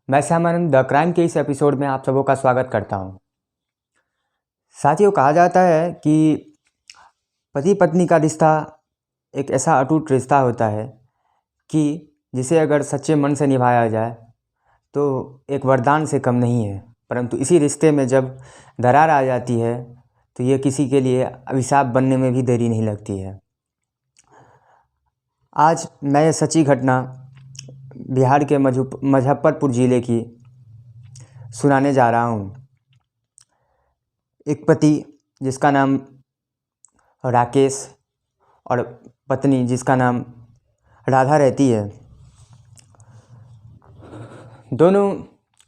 मैं Shyamanand the crime के इस एपिसोड में आप सबों का स्वागत करता हूं। साथियों, कहा जाता है कि पति पत्नी का रिश्ता एक ऐसा अटूट रिश्ता होता है कि जिसे अगर सच्चे मन से निभाया जाए तो एक वरदान से कम नहीं है। परंतु इसी रिश्ते में जब दरार आ जाती है तो ये किसी के लिए अभिशाप बनने में भी देरी नहीं लगती है। आज मैं ये सच्ची घटना बिहार के मुजफ्फरपुर ज़िले की सुनाने जा रहा हूँ। एक पति जिसका नाम राकेश और पत्नी जिसका नाम राधा रहती है, दोनों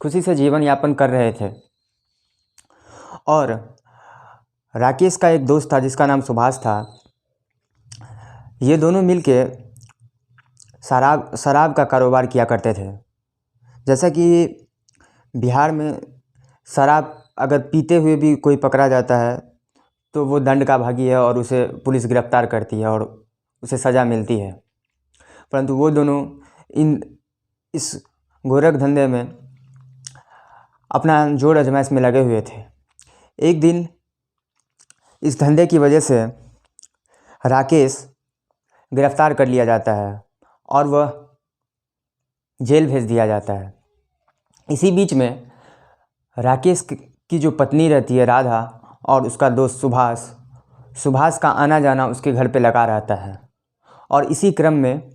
खुशी से जीवन यापन कर रहे थे। और राकेश का एक दोस्त था जिसका नाम सुभाष था। ये दोनों मिलके शराब का कारोबार किया करते थे। जैसा कि बिहार में शराब अगर पीते हुए भी कोई पकड़ा जाता है तो वो दंड का भागी है और उसे पुलिस गिरफ्तार करती है और उसे सज़ा मिलती है। परंतु वो दोनों इस गोरख धंधे में अपना जोड़ आजमाइश में लगे हुए थे। एक दिन इस धंधे की वजह से राकेश गिरफ्तार कर लिया जाता है और वह जेल भेज दिया जाता है। इसी बीच में राकेश की जो पत्नी रहती है राधा और उसका दोस्त सुभाष का आना जाना उसके घर पे लगा रहता है। और इसी क्रम में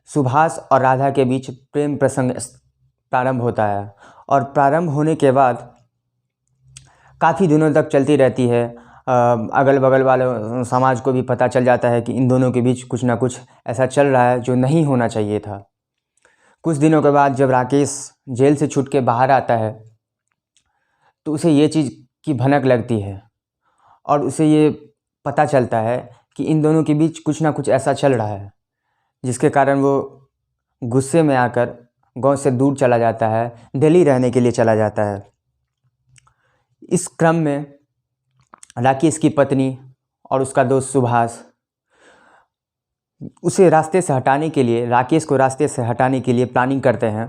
सुभाष और राधा के बीच प्रेम प्रसंग प्रारंभ होता है। और प्रारंभ होने के बाद काफ़ी दिनों तक चलती रहती है। अगल बगल वाले समाज को भी पता चल जाता है कि इन दोनों के बीच कुछ ना कुछ ऐसा चल रहा है जो नहीं होना चाहिए था। कुछ दिनों के बाद जब राकेश जेल से छूट के बाहर आता है तो उसे ये चीज़ की भनक लगती है और उसे ये पता चलता है कि इन दोनों के बीच कुछ ना कुछ ऐसा चल रहा है, जिसके कारण वो गुस्से में आकर गांव से दूर चला जाता है, दिल्ली रहने के लिए चला जाता है। इस क्रम में राकेश की पत्नी और उसका दोस्त सुभाष उसे रास्ते से हटाने के लिए, राकेश को रास्ते से हटाने के लिए प्लानिंग करते हैं।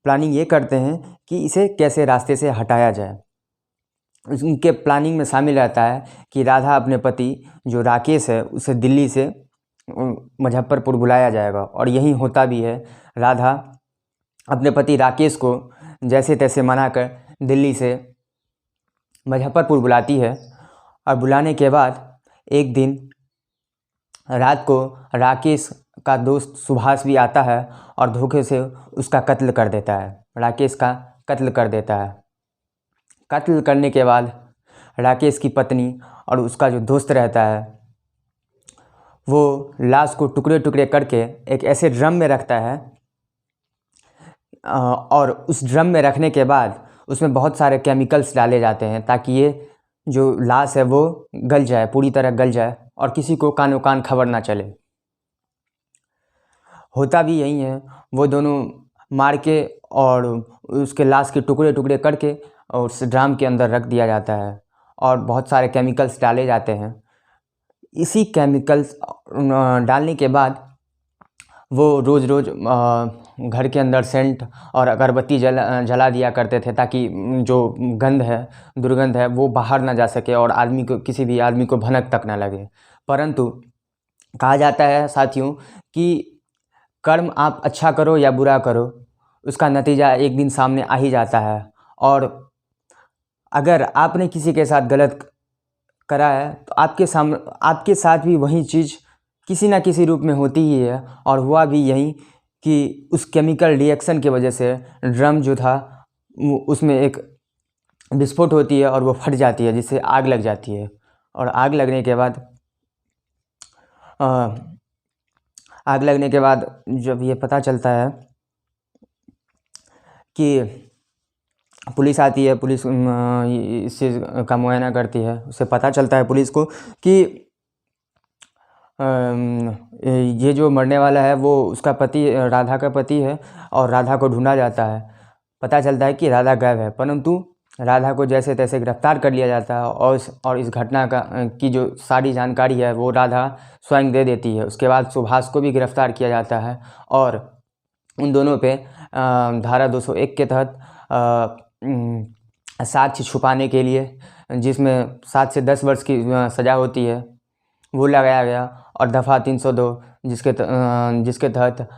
प्लानिंग ये करते हैं कि इसे कैसे रास्ते से हटाया जाए। उनके प्लानिंग में शामिल रहता है कि राधा अपने पति जो राकेश है उसे दिल्ली से मुजफ्फरपुर बुलाया जाएगा। और यही होता भी है। राधा अपने पति राकेश को जैसे तैसे मनाकर दिल्ली से मुजफ्फरपुर बुलाती है। और बुलाने के बाद एक दिन रात को राकेश का दोस्त सुभाष भी आता है और धोखे से उसका कत्ल कर देता है। राकेश का कत्ल कर देता है। कत्ल करने के बाद राकेश की पत्नी और उसका जो दोस्त रहता है वो लाश को टुकड़े टुकड़े करके एक ऐसे ड्रम में रखता है। और उस ड्रम में रखने के बाद उसमें बहुत सारे केमिकल्स डाले जाते हैं ताकि ये जो लाश है वो गल जाए, पूरी तरह गल जाए और किसी को कानो कान खबर ना चले। होता भी यही है। वो दोनों मार के और उसके लाश के टुकड़े टुकड़े करके और उस ड्राम के अंदर रख दिया जाता है और बहुत सारे केमिकल्स डाले जाते हैं। इसी केमिकल्स डालने के बाद वो रोज़ रोज़ घर के अंदर सेंट और अगरबत्ती जला दिया करते थे ताकि जो दुर्गंध है वो बाहर ना जा सके और किसी भी आदमी को भनक तक ना लगे। परंतु कहा जाता है साथियों कि कर्म आप अच्छा करो या बुरा करो, उसका नतीजा एक दिन सामने आ ही जाता है। और अगर आपने किसी के साथ गलत करा है तो आपके साथ भी वही चीज़ किसी ना किसी रूप में होती ही है। और हुआ भी यही कि उस केमिकल रिएक्शन की वजह से ड्रम जो था उसमें एक विस्फोट होती है और वो फट जाती है, जिससे आग लग जाती है। और आग लगने के बाद जब ये पता चलता है कि पुलिस आती है, पुलिस इस चीज़ का मुआयना करती है। उसे पता चलता है पुलिस को कि ये जो मरने वाला है वो उसका पति, राधा का पति है और राधा को ढूंढा जाता है। पता चलता है कि राधा गायब है, परंतु राधा को जैसे तैसे गिरफ्तार कर लिया जाता है और इस घटना की जो सारी जानकारी है वो राधा स्वयं दे देती है। उसके बाद सुभाष को भी गिरफ्तार किया जाता है और उन दोनों पे धारा 201 के तहत साक्ष्य छुपाने के लिए, जिसमें 7 से 10 वर्ष की सज़ा होती है, वो लगाया गया। और दफ़ा 302 जिसके तहत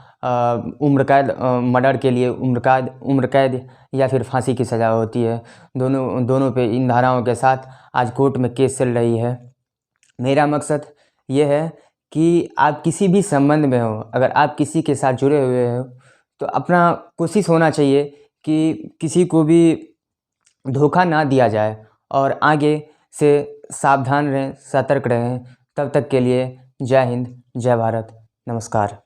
उम्र कैद, मर्डर के लिए उम्र कैद या फिर फांसी की सज़ा होती है। दोनों पे इन धाराओं के साथ आज कोर्ट में केस चल रही है। मेरा मकसद ये है कि आप किसी भी संबंध में हो, अगर आप किसी के साथ जुड़े हुए हो तो अपना कोशिश होना चाहिए कि किसी को भी धोखा ना दिया जाए, और आगे से सावधान रहें, सतर्क रहें। तब तक के लिए जय हिंद, जय भारत, नमस्कार।